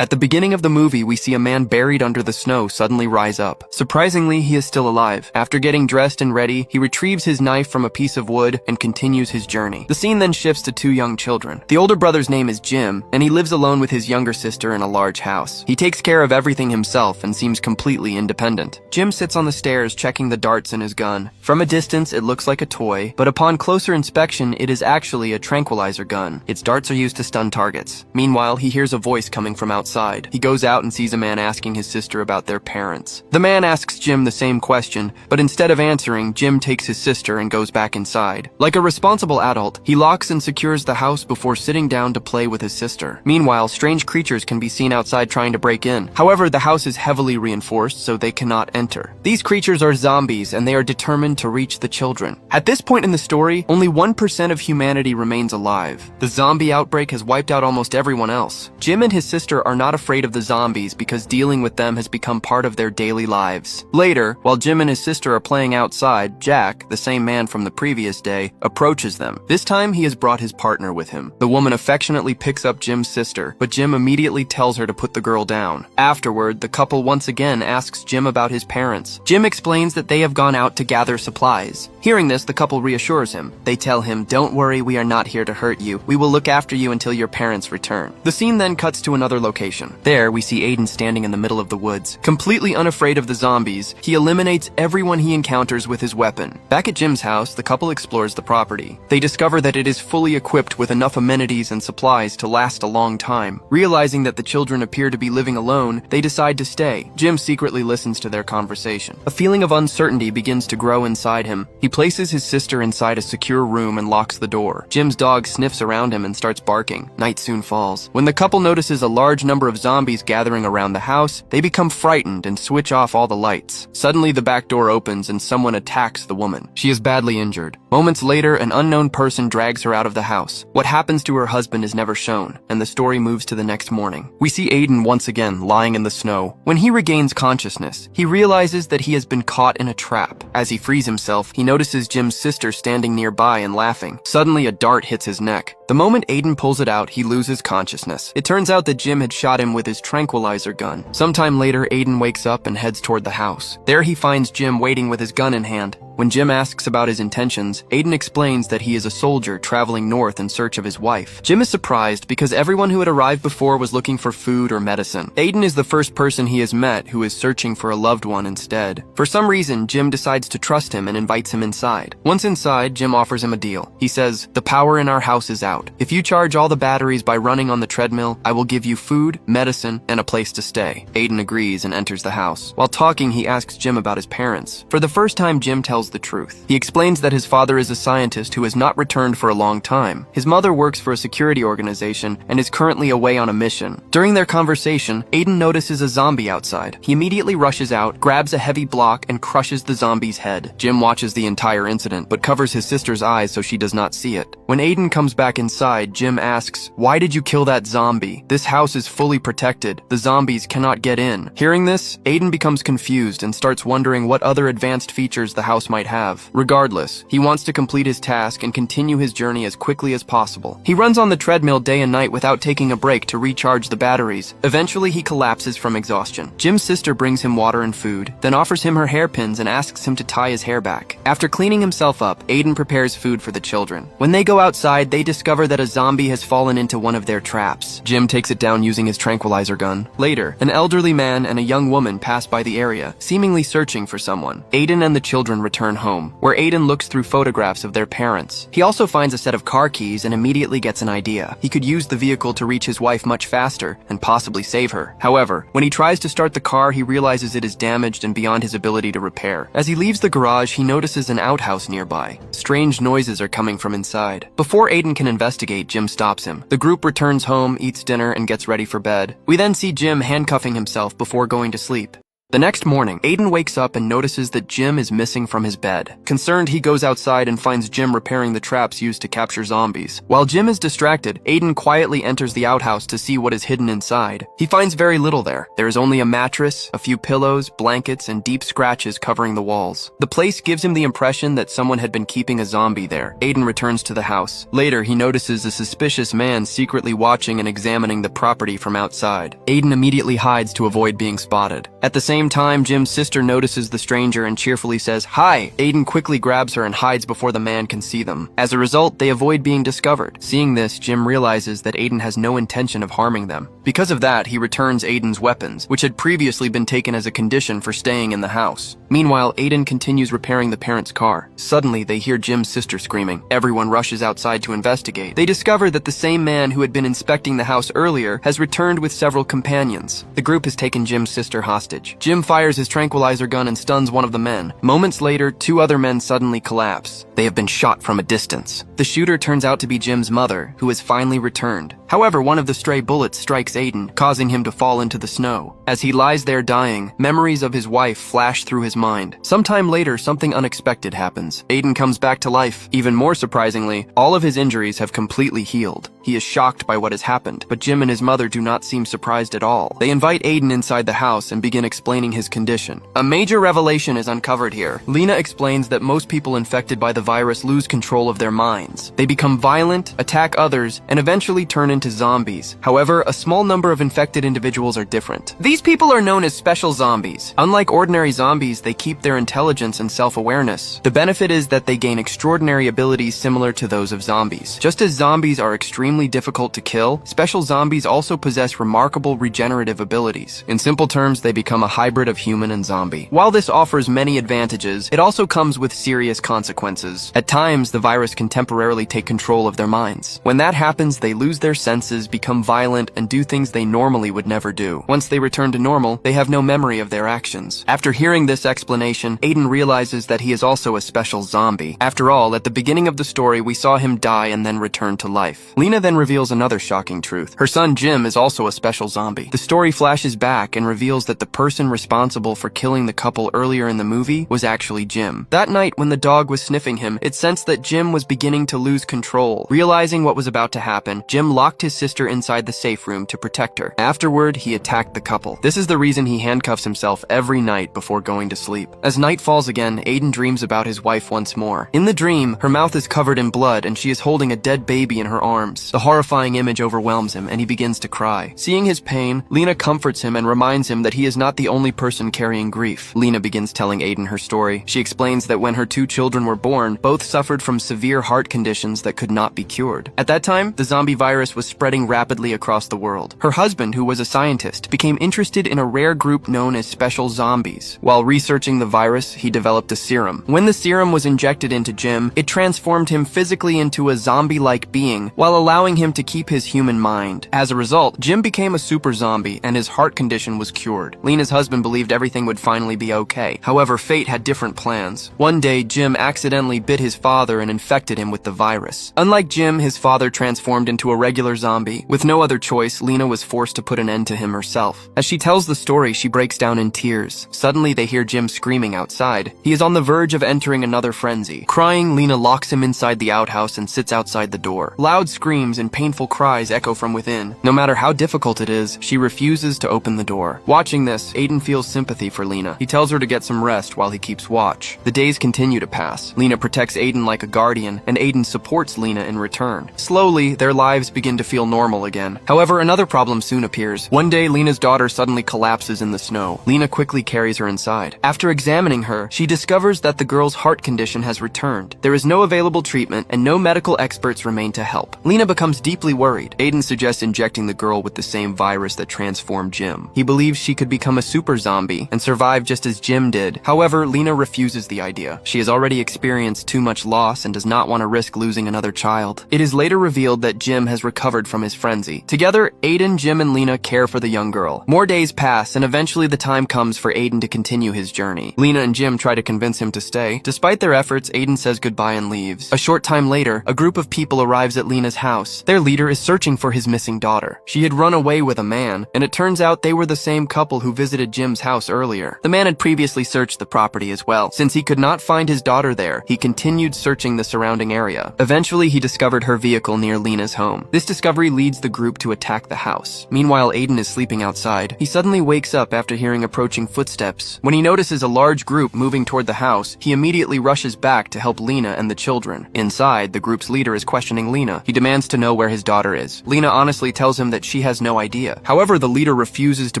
At the beginning of the movie, we see a man buried under the snow suddenly rise up. Surprisingly, he is still alive. After getting dressed and ready, he retrieves his knife from a piece of wood and continues his journey. The scene then shifts to two young children. The older brother's name is Jim, and he lives alone with his younger sister in a large house. He takes care of everything himself and seems completely independent. Jim sits on the stairs checking the darts in his gun. From a distance, it looks like a toy, but upon closer inspection, it is actually a tranquilizer gun. Its darts are used to stun targets. Meanwhile, he hears a voice coming from outside. He goes out and sees a man asking his sister about their parents. The man asks Jim the same question, but instead of answering, Jim takes his sister and goes back inside. Like a responsible adult, he locks and secures the house before sitting down to play with his sister. Meanwhile, strange creatures can be seen outside trying to break in. However, the house is heavily reinforced, so they cannot enter. These creatures are zombies, and they are determined to reach the children. At this point in the story, only 1% of humanity remains alive. The zombie outbreak has wiped out almost everyone else. Jim and his sister are not afraid of the zombies because dealing with them has become part of their daily lives. Later, while Jim and his sister are playing outside, Jack, the same man from the previous day, approaches them. This time, he has brought his partner with him. The woman affectionately picks up Jim's sister, but Jim immediately tells her to put the girl down. Afterward, the couple once again asks Jim about his parents. Jim explains that they have gone out to gather supplies. Hearing this, the couple reassures him. They tell him, "Don't worry, we are not here to hurt you. We will look after you until your parents return." The scene then cuts to another location. There, we see Aiden standing in the middle of the woods. Completely unafraid of the zombies, he eliminates everyone he encounters with his weapon. Back at Jim's house, the couple explores the property. They discover that it is fully equipped with enough amenities and supplies to last a long time. Realizing that the children appear to be living alone, they decide to stay. Jim secretly listens to their conversation. A feeling of uncertainty begins to grow inside him. He places his sister inside a secure room and locks the door. Jim's dog sniffs around him and starts barking. Night soon falls. When the couple notices a large number of zombies gathering around the house, they become frightened and switch off all the lights. Suddenly, the back door opens and someone attacks the woman. She is badly injured. Moments later, an unknown person drags her out of the house. What happens to her husband is never shown, and the story moves to the next morning. We see Aiden once again lying in the snow. When he regains consciousness, he realizes that he has been caught in a trap. As he frees himself, he notices Jim's sister standing nearby and laughing. Suddenly, a dart hits his neck. The moment Aiden pulls it out, he loses consciousness. It turns out that Jim had shot him with his tranquilizer gun. Sometime later, Aiden wakes up and heads toward the house. There he finds Jim waiting with his gun in hand. When Jim asks about his intentions, Aiden explains that he is a soldier traveling north in search of his wife. Jim is surprised because everyone who had arrived before was looking for food or medicine. Aiden is the first person he has met who is searching for a loved one instead. For some reason, Jim decides to trust him and invites him inside. Once inside, Jim offers him a deal. He says, "The power in our house is out. If you charge all the batteries by running on the treadmill, I will give you food, medicine, and a place to stay." Aiden agrees and enters the house. While talking, he asks Jim about his parents. For the first time, Jim tells the truth. He explains that his father is a scientist who has not returned for a long time. His mother works for a security organization and is currently away on a mission. During their conversation, Aiden notices a zombie outside. He immediately rushes out, grabs a heavy block, and crushes the zombie's head. Jim watches the entire incident, but covers his sister's eyes so she does not see it. When Aiden comes back inside, Jim asks, "Why did you kill that zombie? This house is fully protected. The zombies cannot get in." Hearing this, Aiden becomes confused and starts wondering what other advanced features the house might have. Regardless, he wants to complete his task and continue his journey as quickly as possible. He runs on the treadmill day and night without taking a break to recharge the batteries. Eventually, he collapses from exhaustion. Jim's sister brings him water and food, then offers him her hairpins and asks him to tie his hair back. After cleaning himself up, Aiden prepares food for the children. When they go outside, they discover that a zombie has fallen into one of their traps. Jim takes it down using his tranquilizer gun. Later, an elderly man and a young woman pass by the area, seemingly searching for someone. Aiden and the children return home, where Aiden looks through photographs of their parents. He also finds a set of car keys and immediately gets an idea. He could use the vehicle to reach his wife much faster and possibly save her. However, when he tries to start the car, he realizes it is damaged and beyond his ability to repair. As he leaves the garage, he notices an outhouse nearby. Strange noises are coming from inside. Before Aiden can investigate, Jim stops him. The group returns home, eats dinner, and gets ready for bed. We then see Jim handcuffing himself before going to sleep. The next morning, Aiden wakes up and notices that Jim is missing from his bed. Concerned, he goes outside and finds Jim repairing the traps used to capture zombies. While Jim is distracted, Aiden quietly enters the outhouse to see what is hidden inside. He finds very little there. There is only a mattress, a few pillows, blankets, and deep scratches covering the walls. The place gives him the impression that someone had been keeping a zombie there. Aiden returns to the house. Later, he notices a suspicious man secretly watching and examining the property from outside. Aiden immediately hides to avoid being spotted. At the same time, Jim's sister notices the stranger and cheerfully says, "Hi!" Aiden quickly grabs her and hides before the man can see them. As a result, they avoid being discovered. Seeing this, Jim realizes that Aiden has no intention of harming them. Because of that, he returns Aiden's weapons, which had previously been taken as a condition for staying in the house. Meanwhile, Aiden continues repairing the parents' car. Suddenly, they hear Jim's sister screaming. Everyone rushes outside to investigate. They discover that the same man who had been inspecting the house earlier has returned with several companions. The group has taken Jim's sister hostage. Jim fires his tranquilizer gun and stuns one of the men. Moments later, two other men suddenly collapse. They have been shot from a distance. The shooter turns out to be Jim's mother, who has finally returned. However, one of the stray bullets strikes Aiden, causing him to fall into the snow. As he lies there dying, memories of his wife flash through his mind. Sometime later, something unexpected happens. Aiden comes back to life. Even more surprisingly, all of his injuries have completely healed. He is shocked by what has happened, but Jim and his mother do not seem surprised at all. They invite Aiden inside the house and begin explaining his condition. A major revelation is uncovered here. Lena explains that most people infected by the virus lose control of their minds. They become violent, attack others, and eventually turn into zombies. However, a small number of infected individuals are different. These people are known as special zombies. Unlike ordinary zombies, they keep their intelligence and self-awareness. The benefit is that they gain extraordinary abilities similar to those of zombies. Just as zombies are extremely difficult to kill, special zombies also possess remarkable regenerative abilities. In simple terms, they become a hybrid of human and zombie. While this offers many advantages, it also comes with serious consequences. At times, the virus can temporarily take control of their minds. When that happens, they lose their senses, become violent, and do things they normally would never do. Once they return to normal, they have no memory of their actions. After hearing this explanation, Aiden realizes that he is also a special zombie. After all, at the beginning of the story, we saw him die and then return to life. Lena then reveals another shocking truth. Her son Jim is also a special zombie. The story flashes back and reveals that the person responsible for killing the couple earlier in the movie was actually Jim. That night, when the dog was sniffing him, it sensed that Jim was beginning to lose control. Realizing what was about to happen, Jim locked his sister inside the safe room to protect her. Afterward, he attacked the couple. This is the reason he handcuffs himself every night before going to sleep. As night falls again, Aiden dreams about his wife once more. In the dream, her mouth is covered in blood and she is holding a dead baby in her arms. The horrifying image overwhelms him and he begins to cry. Seeing his pain, Lena comforts him and reminds him that he is not the only person carrying grief. Lena begins telling Aiden her story. She explains that when her two children were born, both suffered from severe heart conditions that could not be cured. At that time, the zombie virus was spreading rapidly across the world. Her husband, who was a scientist, became interested in a rare group known as special zombies. While researching the virus, he developed a serum. When the serum was injected into Jim, it transformed him physically into a zombie-like being, while allowing him to keep his human mind. As a result, Jim became a super zombie, and his heart condition was cured. Lena's husband believed everything would finally be okay. However, fate had different plans. One day, Jim accidentally bit his father and infected him with the virus. Unlike Jim, his father transformed into a regular zombie. With no other choice, Lena was forced to put an end to him herself. As she tells the story, she breaks down in tears. Suddenly, they hear Jim screaming outside. He is on the verge of entering another frenzy. Crying, Lena locks him inside the outhouse and sits outside the door. Loud screams and painful cries echo from within. No matter how difficult it is, she refuses to open the door. Watching this, Aiden feels sympathy for Lena. He tells her to get some rest while he keeps watch. The days continue to pass. Lena protects Aiden like a guardian, and Aiden supports Lena in return. Slowly, their lives begin to feel normal again. However, another problem soon appears. One day, Lena's daughter suddenly collapses in the snow. Lena quickly carries her inside. After examining her, she discovers that the girl's heart condition has returned. There is no available treatment, and no medical experts remain to help. Lena becomes deeply worried. Aiden suggests injecting the girl with the same virus that transformed Jim. He believes she could become a super zombie and survive just as Jim did. However, Lena refuses the idea. She has already experienced too much loss and does not want to risk losing another child. It is later revealed that Jim has recovered from his frenzy. Together, Aiden, Jim, and Lena care for the young girl. More days pass, and eventually the time comes for Aiden to continue his journey. Lena and Jim try to convince him to stay. Despite their efforts, Aiden says goodbye and leaves. A short time later, a group of people arrives at Lena's house. Their leader is searching for his missing daughter. She had run away with a man, and it turns out they were the same couple who visited Jim's house earlier. The man had previously searched the property as well. Since he could not find his daughter there, he continued searching the surrounding area. Eventually, he discovered her vehicle near Lena's home. This discovery leads the group to attack the house. Meanwhile, Aiden is sleeping outside. He suddenly wakes up after hearing approaching footsteps. When he notices a large group moving toward the house, he immediately rushes back to help Lena and the children. Inside, the group's leader is questioning Lena. He demands to know where his daughter is. Lena honestly tells him that she has no idea. However, the leader refuses to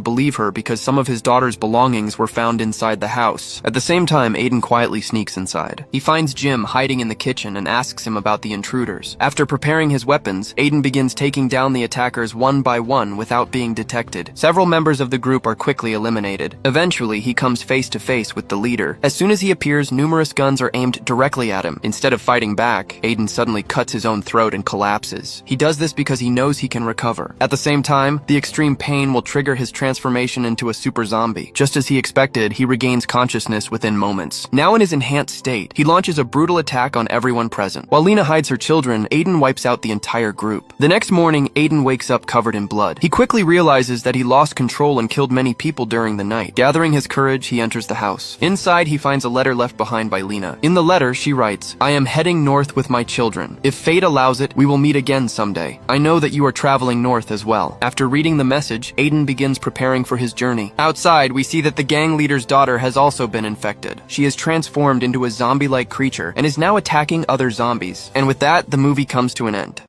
believe her because some of his daughter's belongings were found inside the house. At the same time, Aiden quietly sneaks inside. He finds Jim hiding in the kitchen and asks him about the intruders. After preparing his weapons, Aiden begins taking down the attackers one by one without being detected. Several members of the group are quickly eliminated. Eventually, he comes face to face with the leader. As soon as he appears, numerous guns are aimed directly at him. Instead of fighting back, Aiden suddenly cuts his own throat and collapses. He does this because he knows he can recover. At the same time, the extreme pain will trigger his transformation into a super zombie. Just as he expected, he regains consciousness within moments. Now in his enhanced state, he launches a brutal attack on everyone present. While Lena hides her children, Aiden wipes out the entire group. The next morning, Aiden wakes up covered in blood. He quickly realizes that he lost control and killed many people during the night. Gathering his courage, he enters the house. Inside, he finds a letter left behind by Lena. In the letter, she writes, "I am heading north with my children. If fate allows it, we will meet again someday. I know that you are traveling north as well." After reading the message, Aiden begins preparing for his journey. Outside, we see that the gang leader's daughter has also been infected. She is transformed into a zombie-like creature and is now attacking other zombies. And with that, the movie comes to an end.